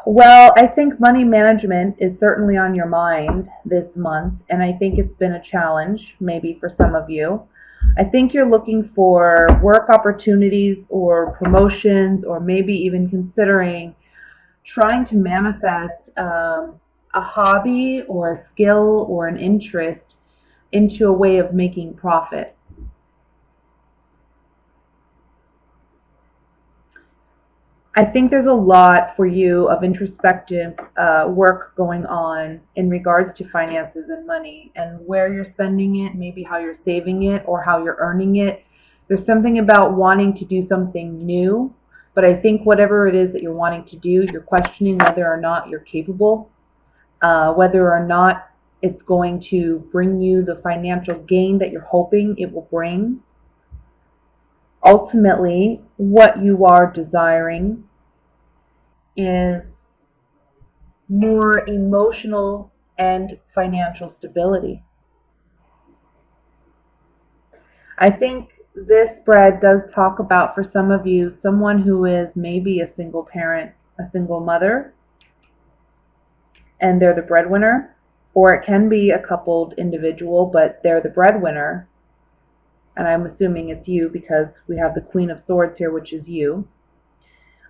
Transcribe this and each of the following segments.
Well, I think money management is certainly on your mind this month, and I think it's been a challenge, maybe for some of you. I think you're looking for work opportunities or promotions, or maybe even considering trying to manifest a hobby or a skill or an interest into a way of making profit. I think there's a lot for you of introspective work going on in regards to finances and money and where you're spending it, maybe how you're saving it or how you're earning it. There's something about wanting to do something new, but I think whatever it is that you're wanting to do, you're questioning whether or not you're capable, whether or not it's going to bring you the financial gain that you're hoping it will bring. Ultimately, what you are desiring is more emotional and financial stability. I think this spread does talk about, for some of you, someone who is maybe a single parent, a single mother, and they're the breadwinner, or it can be a coupled individual, but they're the breadwinner, and I'm assuming it's you because we have the Queen of Swords here, which is you.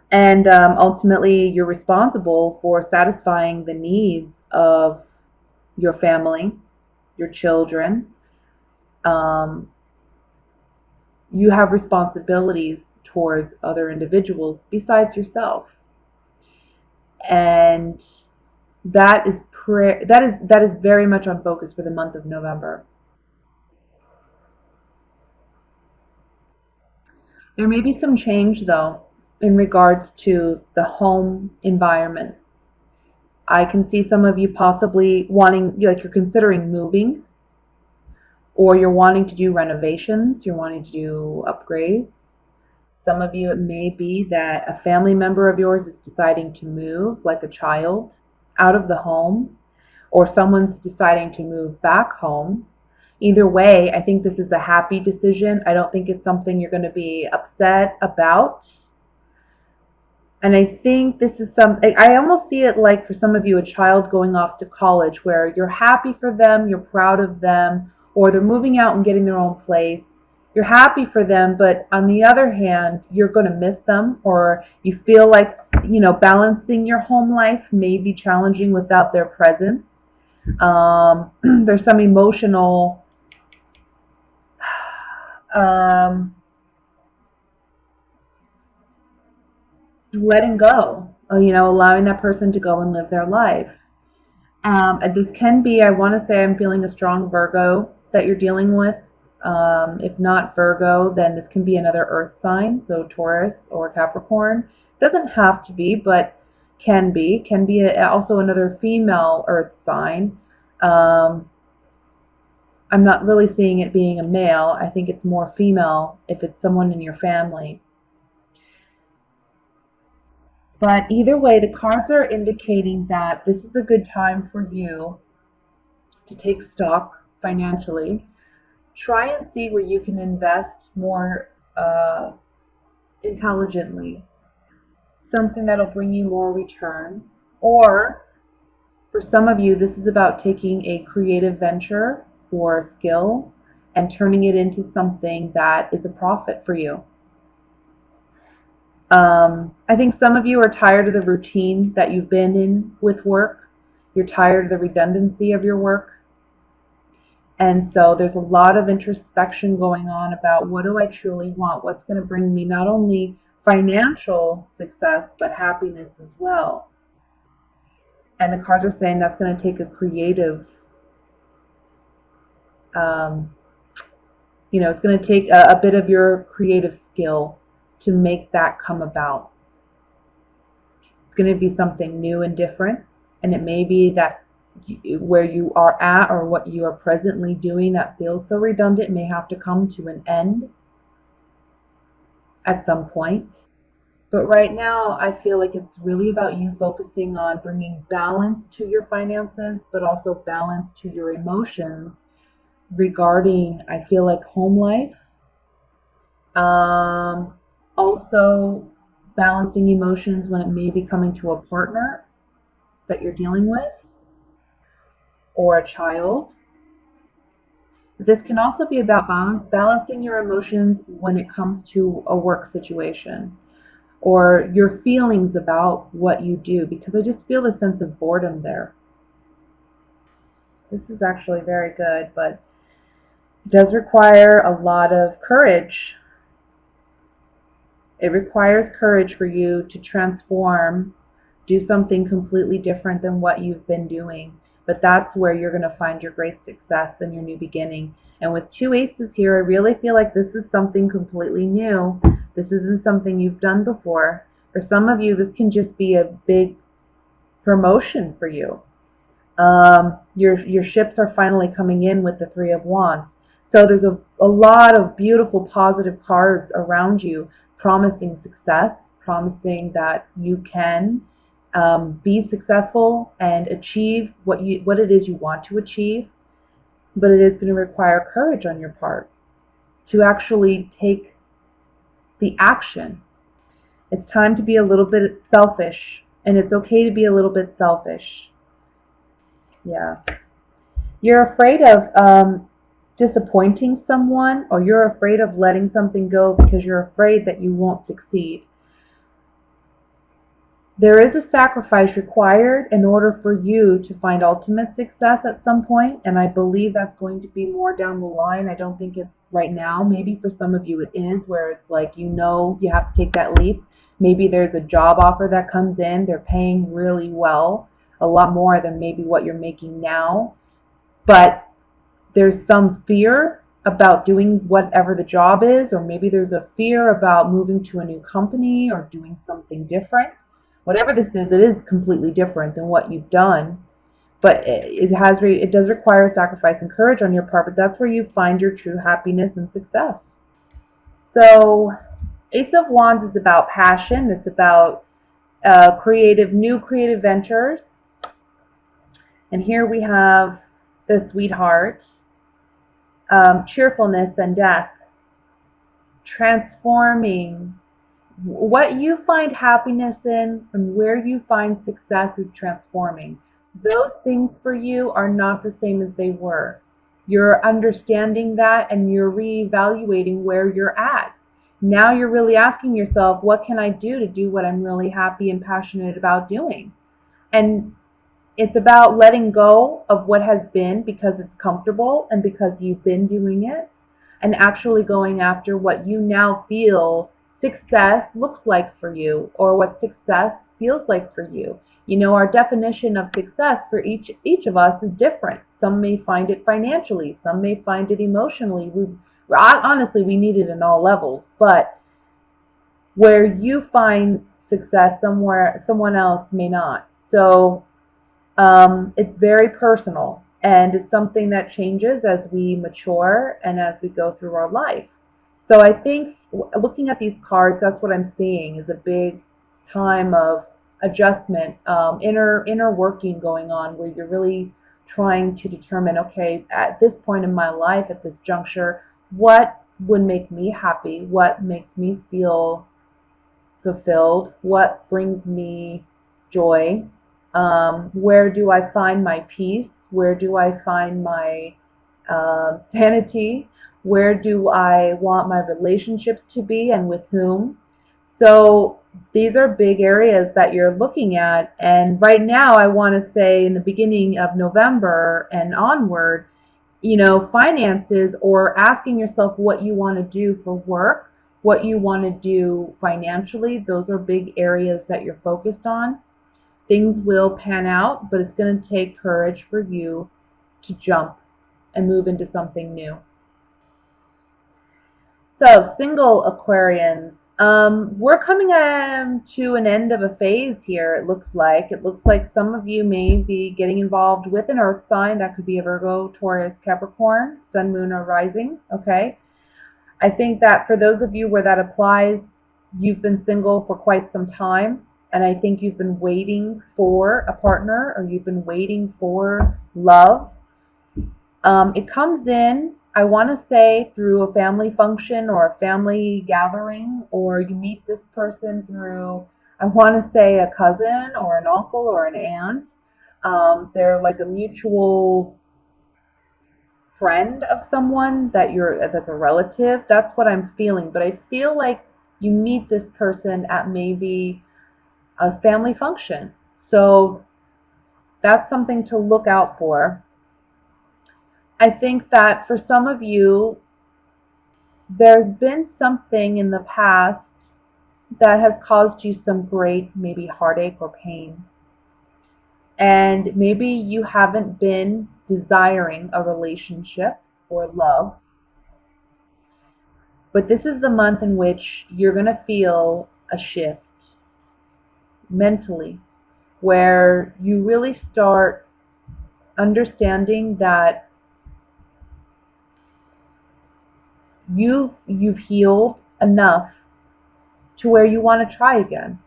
And ultimately, you're responsible for satisfying the needs of your family, your children. Um, you have responsibilities towards other individuals besides yourself, and that is very much on focus for the month of November. There may be some change though in regards to the home environment. I can see some of you possibly wanting, like you're considering moving, or you're wanting to do renovations, you're wanting to do upgrades. Some of you, it may be that a family member of yours is deciding to move, like a child, out of the home, or someone's deciding to move back home. Either way, I think this is a happy decision. I don't think it's something you're going to be upset about. And I think this is something, I almost see it like for some of you, a child going off to college where you're happy for them, you're proud of them, or they're moving out and getting their own place. You're happy for them, but on the other hand, you're going to miss them, or you feel like, balancing your home life may be challenging without their presence. There's some emotional um, letting go, allowing that person to go and live their life. And this can be, I want to say, I'm feeling a strong Virgo that you're dealing with. If not Virgo, then this can be another earth sign, so Taurus or Capricorn. Doesn't have to be, but can be. Can be also another female earth sign. I'm not really seeing it being a male. I think it's more female if it's someone in your family. But either way, the cards are indicating that this is a good time for you to take stock financially. Try and see where you can invest more intelligently, something that'll bring you more return. Or for some of you, this is about taking a creative venture or a skill and turning it into something that is a profit for you. I think some of you are tired of the routine that you've been in with work. You're tired of the redundancy of your work. And so there's a lot of introspection going on about, what do I truly want? What's going to bring me not only financial success, but happiness as well. And the cards are saying that's going to take a creative, it's going to take a bit of your creative skill to make that come about. It's going to be something new and different, and it may be that where you are at or what you are presently doing that feels so redundant may have to come to an end at some point. But right now, I feel like it's really about you focusing on bringing balance to your finances, but also balance to your emotions regarding, I feel like, home life. Also balancing emotions when it may be coming to a partner, that you're dealing with, or a child. This can also be about balancing your emotions when it comes to a work situation, or your feelings about what you do, because I just feel a sense of boredom there. This is actually very good, but it does require a lot of courage. It requires courage for you to transform, do something completely different than what you've been doing. But that's where you're going to find your great success and your new beginning. And with two aces here, I really feel like this is something completely new. This isn't something you've done before. For some of you, this can just be a big promotion for you. Your ships are finally coming in with the Three of Wands. So there's a lot of beautiful positive cards around you promising success, promising that you can be successful and achieve what it is you want to achieve. But it is going to require courage on your part to actually take the action. It's time to be a little bit selfish, and it's okay to be a little bit selfish. Yeah. You're afraid of disappointing someone, or you're afraid of letting something go because you're afraid that you won't succeed. There is a sacrifice required in order for you to find ultimate success at some point, and I believe that's going to be more down the line. I don't think it's right now. Maybe for some of you it is, where it's like you have to take that leap. Maybe there's a job offer that comes in. They're paying really well, a lot more than maybe what you're making now. But there's some fear about doing whatever the job is, or maybe there's a fear about moving to a new company or doing something different. Whatever this is, it is completely different than what you've done, but it does require sacrifice and courage on your part, but that's where you find your true happiness and success. So Ace of Wands is about passion. It's about new creative ventures. And here we have the Sweetheart, cheerfulness and death, transforming. What you find happiness in and where you find success is transforming. Those things for you are not the same as they were. You're understanding that, and you're reevaluating where you're at. Now you're really asking yourself, what can I do to do what I'm really happy and passionate about doing? And it's about letting go of what has been because it's comfortable and because you've been doing it, and actually going after what you now feel success looks like for you, or what success feels like for you. You know, our definition of success for each of us is different. Some may find it financially, some may find it emotionally. Honestly, we need it in all levels, but where you find success somewhere, someone else may not. So it's very personal, and it's something that changes as we mature and as we go through our life. So I think looking at these cards, that's what I'm seeing is a big time of adjustment, inner working going on, where you're really trying to determine, okay, at this point in my life, at this juncture, what would make me happy? What makes me feel fulfilled? What brings me joy? Where do I find my peace? Where do I find my sanity? Where do I want my relationships to be, and with whom? So these are big areas that you're looking at. And right now, I want to say in the beginning of November and onward, finances, or asking yourself what you want to do for work, what you want to do financially, those are big areas that you're focused on. Things will pan out, but it's going to take courage for you to jump and move into something new. So, single Aquarians, we're coming to an end of a phase here, it looks like. It looks like some of you may be getting involved with an earth sign. That could be a Virgo, Taurus, Capricorn, Sun, Moon, or Rising, okay? I think that for those of you where that applies, you've been single for quite some time, and I think you've been waiting for a partner, or you've been waiting for love. It comes in, I want to say, through a family function or a family gathering, or you meet this person through, I want to say, a cousin or an uncle or an aunt. They're like a mutual friend of someone that's a relative. That's what I'm feeling. But I feel like you meet this person at maybe a family function. So that's something to look out for. I think that for some of you, there's been something in the past that has caused you some great maybe heartache or pain. And maybe you haven't been desiring a relationship or love, but this is the month in which you're going to feel a shift mentally where you really start understanding that you've healed enough to where you want to try again,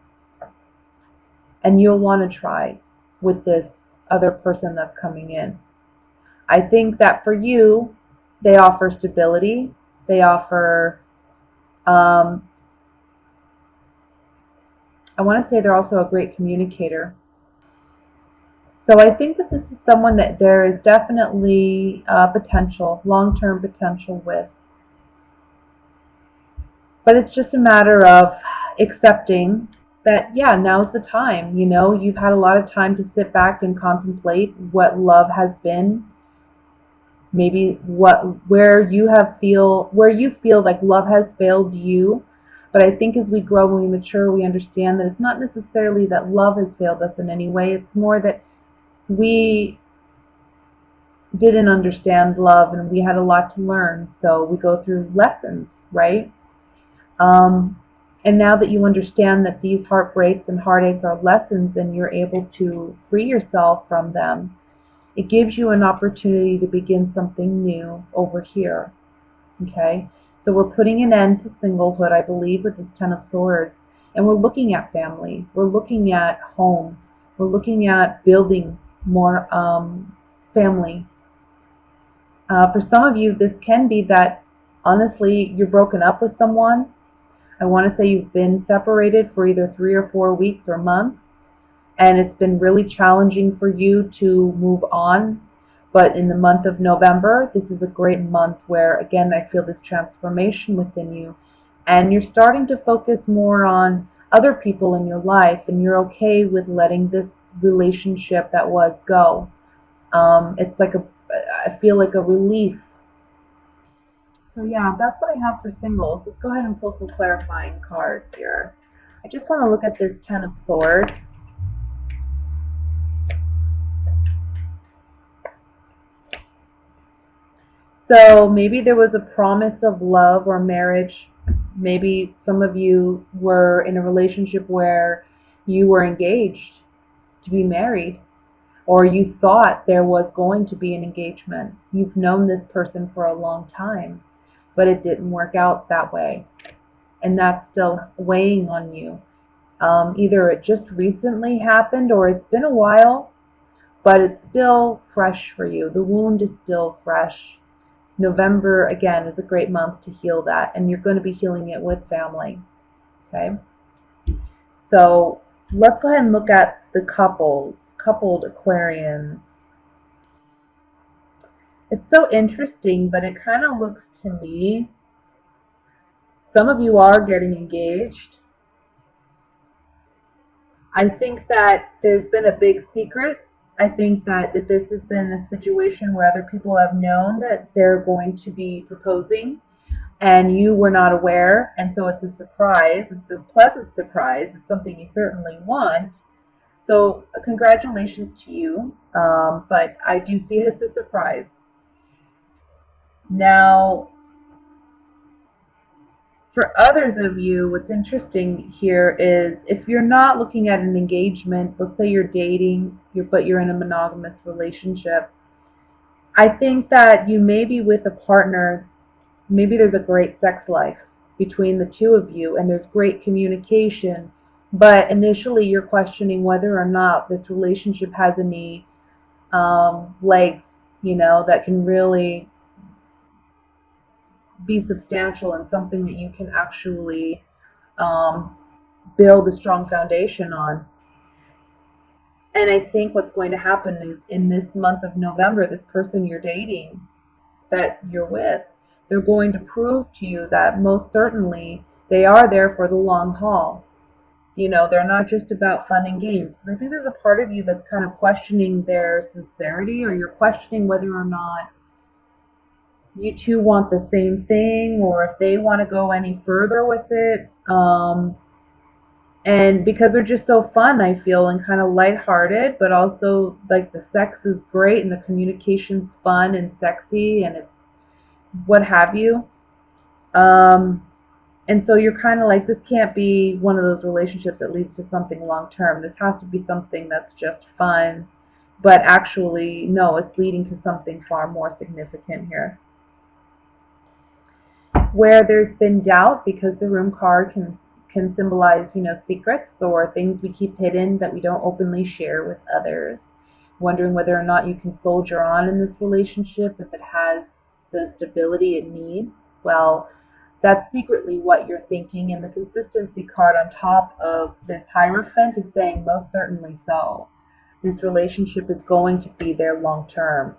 and you'll want to try with this other person that's coming in. I think that for you, they offer stability. They offer, I want to say they're also a great communicator. So I think that this is someone that there is definitely potential, long-term potential with. But it's just a matter of accepting that, yeah, now's the time. You know, you've had a lot of time to sit back and contemplate what love has been. Maybe where you feel like love has failed you. But I think as we grow and we mature, we understand that it's not necessarily that love has failed us in any way. It's more that we didn't understand love and we had a lot to learn. So we go through lessons, right? And now that you understand that these heartbreaks and heartaches are lessons and you're able to free yourself from them, it gives you an opportunity to begin something new over here. Okay? So we're putting an end to singlehood, I believe, with this Ten of Swords. And we're looking at family. We're looking at home. We're looking at building more family. For some of you, this can be that, honestly, you're broken up with someone. I want to say you've been separated for either 3 or 4 weeks or months, and it's been really challenging for you to move on. But in the month of November, this is a great month where, again, I feel this transformation within you, and you're starting to focus more on other people in your life, and you're okay with letting this relationship that was go. It's like I feel like a relief. So yeah, that's what I have for singles. Let's go ahead and pull some clarifying cards here. I just want to look at this Ten of Swords. So maybe there was a promise of love or marriage. Maybe some of you were in a relationship where you were engaged to be married, or you thought there was going to be an engagement. You've known this person for a long time, but it didn't work out that way. And that's still weighing on you. Either it just recently happened or it's been a while, but it's still fresh for you. The wound is still fresh. November, again, is a great month to heal that, and you're going to be healing it with family. Okay? So let's go ahead and look at the coupled Aquarians. It's so interesting, but it kind of looks to me, some of you are getting engaged. I think that there's been a big secret. I think that this has been a situation where other people have known that they're going to be proposing and you were not aware, and so it's a surprise. It's a pleasant surprise. It's something you certainly want. So congratulations to you, but I do see it as a surprise. Now, for others of you, what's interesting here is if you're not looking at an engagement, let's say you're dating, but you're in a monogamous relationship, I think that you may be with a partner, maybe there's a great sex life between the two of you and there's great communication, but initially you're questioning whether or not this relationship has any legs, that can really be substantial and something that you can actually build a strong foundation on. And I think what's going to happen is in this month of November, this person you're dating, that you're with, they're going to prove to you that most certainly they are there for the long haul. They're not just about fun and games. I think there's a part of you that's kind of questioning their sincerity, or you're questioning whether or not you two want the same thing, or if they want to go any further with it. And because they're just so fun, I feel, and kind of lighthearted, but also like the sex is great and the communication's fun and sexy and it's what have you. Um, and so you're kind of like, this can't be one of those relationships that leads to something long term. This has to be something that's just fun, but actually, no, it's leading to something far more significant here. Where there's been doubt, because the room card can symbolize, secrets or things we keep hidden that we don't openly share with others. Wondering whether or not you can soldier on in this relationship if it has the stability it needs. Well, that's secretly what you're thinking, and the consistency card on top of this Hierophant is saying most certainly so. This relationship is going to be there long term.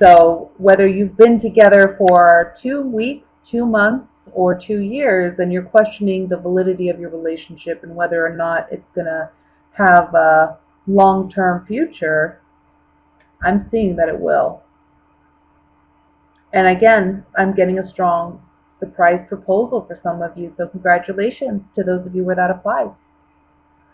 So whether you've been together for 2 weeks, 2 months, or 2 years, and you're questioning the validity of your relationship and whether or not it's going to have a long-term future, I'm seeing that it will. And again, I'm getting a strong surprise proposal for some of you. So congratulations to those of you where that applies.